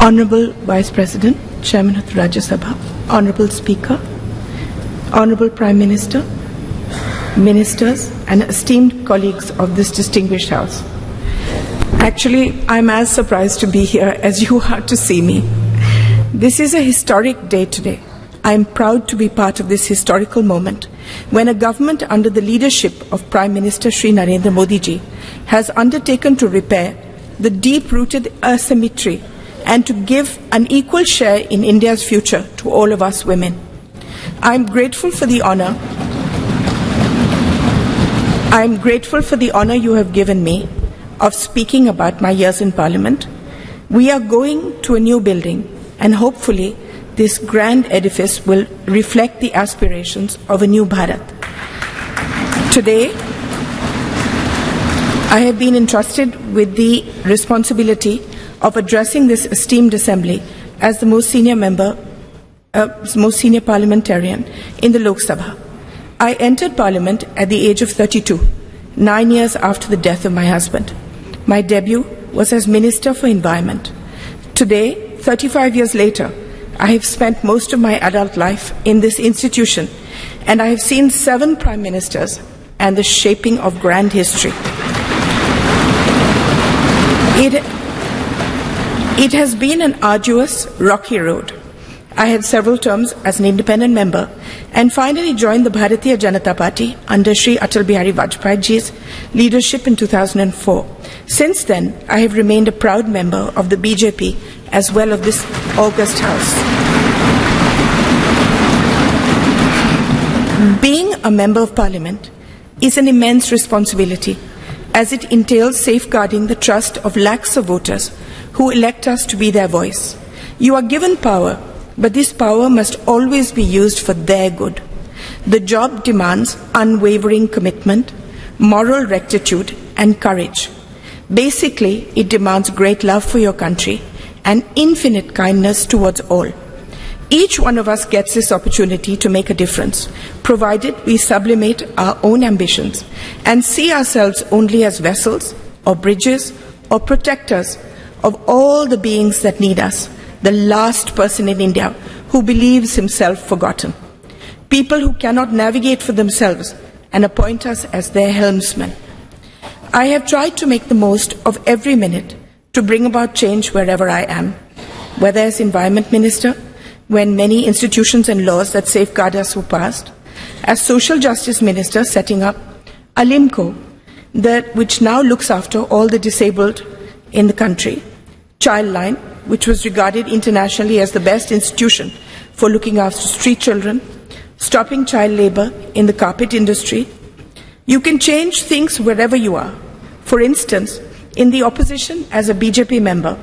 Honorable Vice President, Chairman of the Rajya Sabha, Honorable Speaker, Honorable Prime Minister, Ministers, and esteemed colleagues of this distinguished House. Actually, I'm as surprised to be here as you are to see me. This is a historic day today. I am proud to be part of this historical moment when a government under the leadership of Prime Minister Shri Narendra Modi ji has undertaken to repair the deep-rooted asymmetry and to give an equal share in India's future to all of us women. I am grateful for the honor you have given me of speaking about my years in Parliament. We are going to a new building, and hopefully this grand edifice will reflect the aspirations of a new Bharat. Today, I have been entrusted with the responsibility of addressing this esteemed assembly as the most senior parliamentarian in the Lok Sabha. I entered Parliament at the age of 32, 9 years after the death of my husband. My debut was as Minister for Environment. Today, 35 years later, I have spent most of my adult life in this institution, and I have seen 7 Prime Ministers and the shaping of grand history. It has been an arduous, rocky road. I had several terms as an independent member and finally joined the Bharatiya Janata Party under Shri Atal Bihari Vajpayee ji's leadership in 2004. Since then, I have remained a proud member of the BJP as well as this august House. Being a member of Parliament is an immense responsibility, as it entails safeguarding the trust of lakhs of voters who elect us to be their voice. You are given power, but this power must always be used for their good. The job demands unwavering commitment, moral rectitude, and courage. Basically, it demands great love for your country and infinite kindness towards all. Each one of us gets this opportunity to make a difference, provided we sublimate our own ambitions and see ourselves only as vessels or bridges or protectors of all the beings that need us, the last person in India who believes himself forgotten. People who cannot navigate for themselves and appoint us as their helmsmen. I have tried to make the most of every minute to bring about change wherever I am, whether as Environment Minister, when many institutions and laws that safeguard us were passed, as Social Justice Minister setting up Alimco, which now looks after all the disabled in the country, Childline, which was regarded internationally as the best institution for looking after street children, stopping child labor in the carpet industry. You can change things wherever you are. For instance, in the opposition as a BJP member,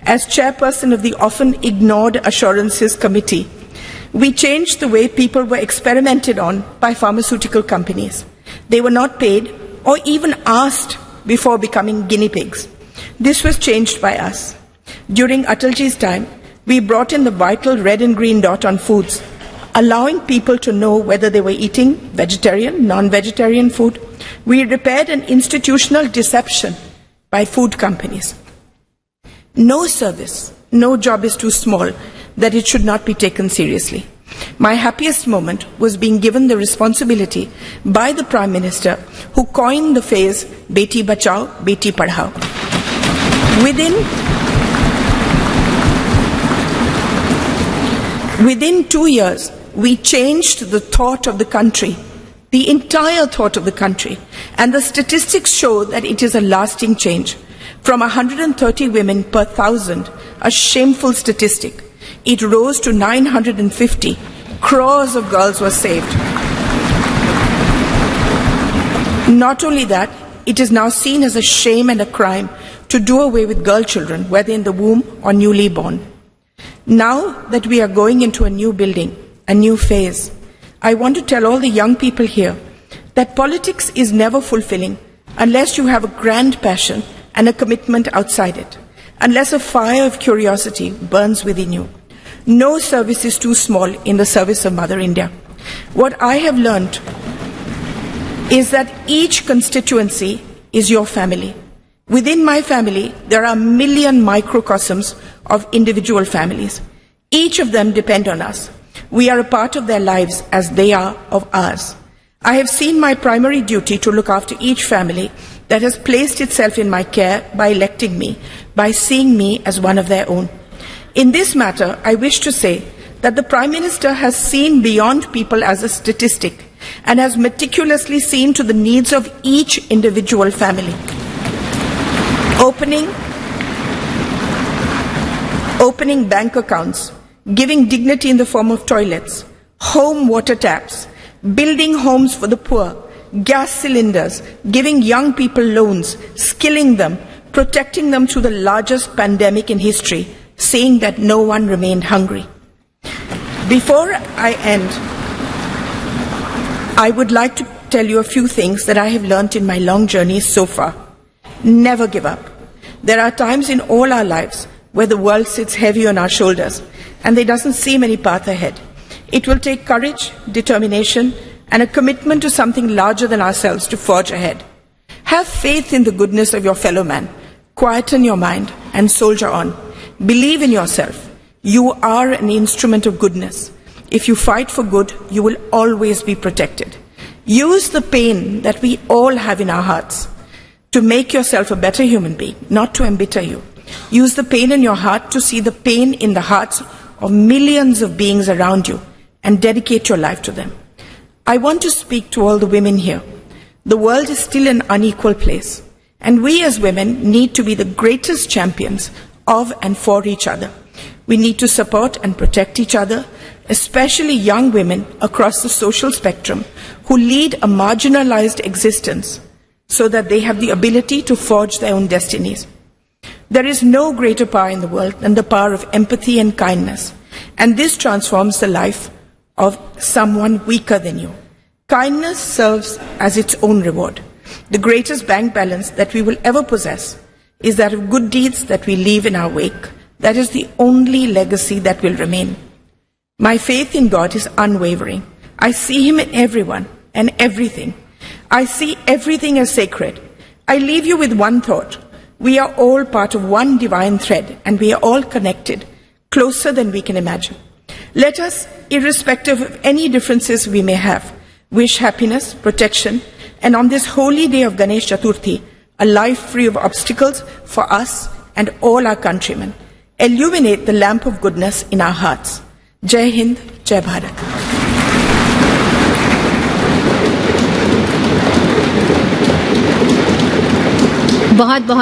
as chairperson of the often ignored Assurances Committee, we changed the way people were experimented on by pharmaceutical companies. They were not paid or even asked before becoming guinea pigs. This was changed by us. During Atalji's time, we brought in the vital red and green dot on foods, allowing people to know whether they were eating vegetarian, non-vegetarian food. We repaired an institutional deception by food companies. No service, no job is too small that it should not be taken seriously. My happiest moment was being given the responsibility by the Prime Minister, who coined the phrase Beti Bachao, Beti Padhao. Within 2 years, we changed the thought of the country, the entire thought of the country, and the statistics show that it is a lasting change. From 130 women per 1,000, a shameful statistic, it rose to 950. Crores of girls were saved. Not only that, it is now seen as a shame and a crime to do away with girl children, whether in the womb or newly born. Now that we are going into a new building, a new phase, I want to tell all the young people here that politics is never fulfilling unless you have a grand passion and a commitment outside it, unless a fire of curiosity burns within you. No service is too small in the service of Mother India. What I have learned is that each constituency is your family. Within my family, there are a million microcosms of individual families. Each of them depend on us. We are a part of their lives as they are of ours. I have seen my primary duty to look after each family that has placed itself in my care by electing me, by seeing me as one of their own. In this matter, I wish to say that the Prime Minister has seen beyond people as a statistic and has meticulously seen to the needs of each individual family. Opening bank accounts, giving dignity in the form of toilets, home water taps, building homes for the poor, gas cylinders, giving young people loans, skilling them, protecting them through the largest pandemic in history, saying that no one remained hungry. Before I end, I would like to tell you a few things that I have learnt in my long journey so far. Never give up. There are times in all our lives where the world sits heavy on our shoulders and there doesn't seem any path ahead. It will take courage, determination, and a commitment to something larger than ourselves to forge ahead. Have faith in the goodness of your fellow man. Quieten your mind and soldier on. Believe in yourself. You are an instrument of goodness. If you fight for good, you will always be protected. Use the pain that we all have in our hearts to make yourself a better human being, not to embitter you. Use the pain in your heart to see the pain in the hearts of millions of beings around you and dedicate your life to them. I want to speak to all the women here. The world is still an unequal place, and we as women need to be the greatest champions of and for each other. We need to support and protect each other, especially young women across the social spectrum who lead a marginalized existence so that they have the ability to forge their own destinies. There is no greater power in the world than the power of empathy and kindness, and this transforms the life of someone weaker than you. Kindness serves as its own reward. The greatest bank balance that we will ever possess is that of good deeds that we leave in our wake. That is the only legacy that will remain. My faith in God is unwavering. I see Him in everyone and everything. I see everything as sacred. I leave you with one thought. We are all part of one divine thread, and we are all connected, closer than we can imagine. Let us, irrespective of any differences we may have, wish happiness, protection, and on this holy day of Ganesh Chaturthi, a life free of obstacles for us and all our countrymen. Illuminate the lamp of goodness in our hearts. Jai Hind, Jai Bharat. बहुत बहुत